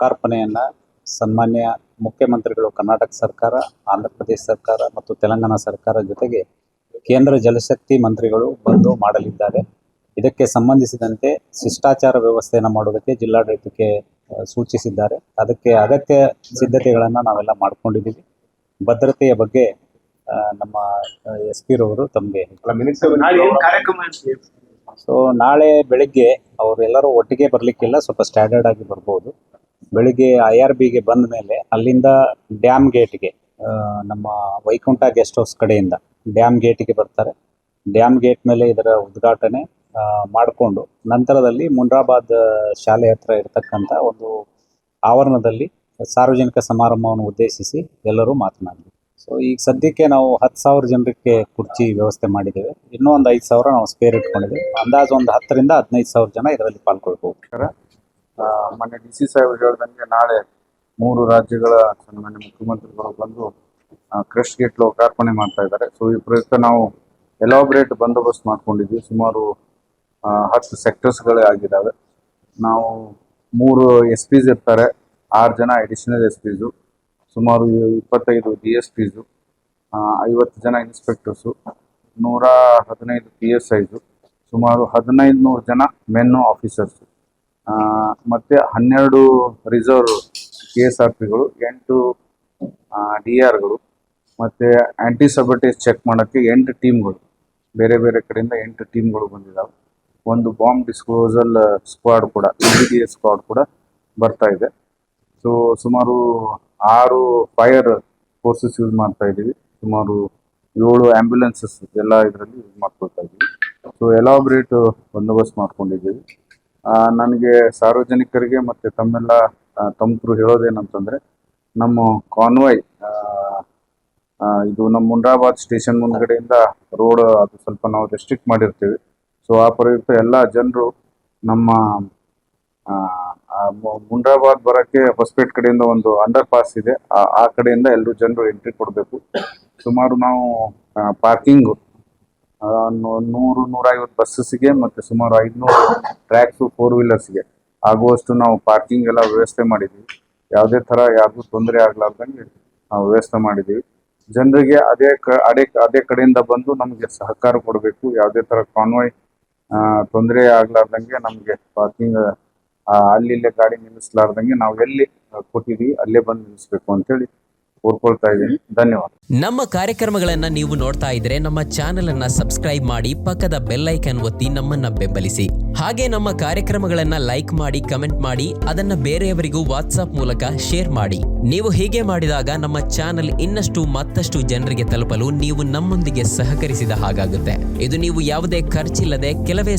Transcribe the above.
ಲೋಕಾರ್ಪಣೆಯನ್ನು ಸನ್ಮಾನ್ಯ ಮುಖ್ಯಮಂತ್ರಿಗಳು ಕರ್ನಾಟಕ ಸರ್ಕಾರ, ಆಂಧ್ರ ಪ್ರದೇಶ ಸರ್ಕಾರ ಮತ್ತು ತೆಲಂಗಾಣ ಸರ್ಕಾರ ಜೊತೆಗೆ ಕೇಂದ್ರ ಜಲಶಕ್ತಿ ಮಂತ್ರಿಗಳು ಬಂದು ಮಾಡಲಿದ್ದಾರೆ. ಇದಕ್ಕೆ ಸಂಬಂಧಿಸಿದಂತೆ ಶಿಷ್ಟಾಚಾರ ವ್ಯವಸ್ಥೆಯನ್ನು ಮಾಡೋದಕ್ಕೆ ಜಿಲ್ಲಾಡಳಿತಕ್ಕೆ ಸೂಚಿಸಿದ್ದಾರೆ. ಅದಕ್ಕೆ ಅಗತ್ಯ ಸಿದ್ಧತೆಗಳನ್ನು ನಾವೆಲ್ಲ ಮಾಡ್ಕೊಂಡಿದ್ದೀವಿ. ಭದ್ರತೆಯ ಬಗ್ಗೆ ನಮ್ಮ SP ರವರು ತಮಗೆ ಸೊ ನಾಳೆ ಬೆಳಿಗ್ಗೆ ಅವರೆಲ್ಲರೂ ಒಟ್ಟಿಗೆ ಬರಲಿಕ್ಕಿಲ್ಲ, ಸ್ವಲ್ಪ ಸ್ಟ್ಯಾಂಡರ್ಡ್ ಆಗಿ ಬರ್ಬೋದು. ಬೆಳಿಗ್ಗೆ IRBಗೆ ಬಂದ ಮೇಲೆ ಅಲ್ಲಿಂದ ಡ್ಯಾಮ್ ಗೇಟ್ಗೆ ನಮ್ಮ ವೈಕುಂಠ ಗೆಸ್ಟ್ ಹೌಸ್ ಕಡೆಯಿಂದ ಡ್ಯಾಮ್ ಗೇಟಿಗೆ ಬರ್ತಾರೆ. ಡ್ಯಾಮ್ ಗೇಟ್ ಮೇಲೆ ಇದರ ಉದ್ಘಾಟನೆ ಮಾಡಿಕೊಂಡು ನಂತರದಲ್ಲಿ ಮುಂಡ್ರಾಬಾದ್ ಶಾಲೆ ಹತ್ರ ಇರತಕ್ಕಂಥ ಒಂದು ಆವರಣದಲ್ಲಿ ಸಾರ್ವಜನಿಕ ಸಮಾರಂಭವನ್ನು ಉದ್ದೇಶಿಸಿ ಎಲ್ಲರೂ ಮಾತನಾಡಿದ್ವಿ. ಸೊ ಈಗ ಸದ್ಯಕ್ಕೆ ನಾವು 10,000 ಜನರಿಗೆ ಕುರ್ಚಿ ವ್ಯವಸ್ಥೆ ಮಾಡಿದ್ದೇವೆ. ಇನ್ನೂ ಒಂದು 5,000 ನಾವು ಸ್ಪೇರ್ ಇಟ್ಕೊಂಡಿದ್ದೇವೆ. ಅಂದಾಜು ಒಂದು 10,000 ರಿಂದ 15,000 ಜನ ಇದರಲ್ಲಿ ಪಾಲ್ಗೊಳ್ಬಹುದು. ಮೊನ್ನೆ DC ಸಾಹೇಬ್ ಹೇಳಿದಂಗೆ ನಾಳೆ 3 ರಾಜ್ಯಗಳ ಸನ್ಮಾನ್ಯ ಮುಖ್ಯಮಂತ್ರಿಗಳು ಬಂದು ಕ್ರಸ್ಟ್ ಗೇಟ್ ಲೋಕಾರ್ಪಣೆ ಮಾಡ್ತಾ ಇದ್ದಾರೆ. ಸೊ ಈ ಪ್ರಯುಕ್ತ ನಾವು ಎಲಾಬ್ರೇಟ್ ಬಂದೋಬಸ್ತ್ ಮಾಡ್ಕೊಂಡಿದ್ವಿ. ಸುಮಾರು 10 ಸೆಕ್ಟರ್ಸ್ಗಳೇ ಆಗಿದ್ದಾವೆ. ನಾವು 3 SPs ಇರ್ತಾರೆ, 6 ಜನ ಅಡಿಷನಲ್ SPs, ಸುಮಾರು 25 DSPs, 50 ಜನ ಇನ್ಸ್ಪೆಕ್ಟರ್ಸು, 115 PSIs, ಸುಮಾರು 1,500 ಜನ ಮೆನ್ ಆಫೀಸರ್ಸು, ಮತ್ತು 12 ರಿಸರ್ವ್ KSRPಗಳು, 8 DRಗಳು, ಮತ್ತು ಆ್ಯಂಟಿ ಸಬಟೇಜ್ ಚೆಕ್ ಮಾಡೋಕ್ಕೆ 8 ಟೀಮ್ಗಳು, ಬೇರೆ ಬೇರೆ ಕಡೆಯಿಂದ 8 ಟೀಮ್ಗಳು ಬಂದಿದ್ದಾವೆ. ಒಂದು ಬಾಂಬ್ ಡಿಸ್ಪೋಸಲ್ ಸ್ಕ್ವಾಡ್ ಕೂಡ, EBDA ಸ್ಕ್ವಾಡ್ ಕೂಡ ಬರ್ತಾ ಇದೆ. ಸೊ ಸುಮಾರು 6 ಫೈರ್ ಫೋರ್ಸಸ್ ಯೂಸ್ ಮಾಡ್ತಾ ಇದ್ದೀವಿ. ಸುಮಾರು 7 ಆ್ಯಂಬುಲೆನ್ಸಸ್ ಎಲ್ಲ ಇದರಲ್ಲಿ ಯೂಸ್ ಮಾಡ್ಕೊಳ್ತಾ ಇದ್ದೀವಿ. ಸೊ ಎಲಾಬ್ರೇಟ್ ಬಂದೋಬಸ್ತ್ ಮಾಡ್ಕೊಂಡಿದ್ದೀವಿ. ನನಗೆ ಸಾರ್ವಜನಿಕರಿಗೆ ಮತ್ತು ತಮ್ಮೆಲ್ಲ ತಮ್ಮರು ಹೇಳೋದೇನಂತಂದರೆ, ನಮ್ಮ ಕಾನ್ವಾಯ್ ಇದು ನಮ್ಮ ಮುಂಡ್ರಾಬಾದ್ ಸ್ಟೇಷನ್ ಮುಂದ್ಗಡೆಯಿಂದ ರೋಡ್ ಅದು ಸ್ವಲ್ಪ ನಾವು ರೆಸ್ಟ್ರಿಕ್ಟ್ ಮಾಡಿರ್ತೀವಿ. ಸೊ ಆ ಪ್ರಯುಕ್ತ ಎಲ್ಲ ಜನರು ನಮ್ಮ ಮುಂಡ್ರಾಬಾದ್ ಬರೋಕ್ಕೆ ಹೊಸಪೇಟೆ ಕಡೆಯಿಂದ ಒಂದು ಅಂಡರ್ ಪಾಸ್ ಇದೆ, ಆ ಕಡೆಯಿಂದ ಎಲ್ಲರೂ ಜನರು ಎಂಟ್ರಿ ಕೊಡಬೇಕು. ಸುಮಾರು ನಾವು ಪಾರ್ಕಿಂಗು 100-150 ಬಸ್ಸಸ್ಗೆ ಮತ್ತು ಸುಮಾರು 500 ಟ್ರ್ಯಾಕ್ಸು 4 ವೀಲರ್ಸ್ಗೆ ಆಗುವಷ್ಟು ನಾವು ಪಾರ್ಕಿಂಗ್ ಎಲ್ಲ ವ್ಯವಸ್ಥೆ ಮಾಡಿದ್ದೀವಿ. ಯಾವುದೇ ಥರ ಯಾರಿಗೂ ತೊಂದರೆ ಆಗಲಾರ್ದಂಗೆ ನಾವು ವ್ಯವಸ್ಥೆ ಮಾಡಿದ್ದೀವಿ. ಜನರಿಗೆ ಅದೇ ಕಡೆಯಿಂದ ಬಂದು ನಮಗೆ ಸಹಕಾರ ಕೊಡಬೇಕು. ಯಾವುದೇ ಥರ ಕಾನ್ವಾಯ್ ತೊಂದರೆ ಆಗಲಾರ್ದಂಗೆ ನಮಗೆ ಪಾರ್ಕಿಂಗ್ ಅಲ್ಲಿಲ್ಲೇ ಗಾಡಿ ನಿಲ್ಲಿಸಲಾರ್ದಂಗೆ ನಾವು ಎಲ್ಲಿ ಕೊಟ್ಟಿದ್ದೀವಿ ಅಲ್ಲೇ ಬಂದು ನಿಲ್ಲಿಸ್ಬೇಕು ಅಂತೇಳಿ ಕೋರ್ಕೊಳ್ತಾ ಇದ್ದೀನಿ. ಧನ್ಯವಾದ. ನಮ್ಮ ಕಾರ್ಯಕ್ರಮಗಳನ್ನ ನೀವು ನೋಡ್ತಾ ಇದ್ರೆ ನಮ್ಮ ಚಾನೆಲ್ ಅನ್ನ ಸಬ್ಸ್ಕ್ರೈಬ್ ಮಾಡಿ, ಪಕ್ಕದ ಬೆಲ್ ಐಕಾನ್ ಒತ್ತಿ ನಮ್ಮನ್ನ ಬೆಂಬಲಿಸಿ. ಹಾಗೆ ನಮ್ಮ ಕಾರ್ಯಕ್ರಮಗಳನ್ನ ಲೈಕ್ ಮಾಡಿ, ಕಮೆಂಟ್ ಮಾಡಿ, ಅದನ್ನ ಬೇರೆಯವರಿಗೂ ವಾಟ್ಸ್ಆಪ್ ಮೂಲಕ ಶೇರ್ ಮಾಡಿ. ನೀವು ಹೀಗೆ ಮಾಡಿದಾಗ ನಮ್ಮ ಚಾನೆಲ್ ಇನ್ನಷ್ಟು ಮತ್ತಷ್ಟು ಜನರಿಗೆ ತಲುಪಲು ನೀವು ನಮ್ಮೊಂದಿಗೆ ಸಹಕರಿಸಿದ ಹಾಗಾಗುತ್ತೆ. ಇದು ನೀವು ಯಾವುದೇ ಖರ್ಚಿಲ್ಲದೆ ಕೆಲವೇ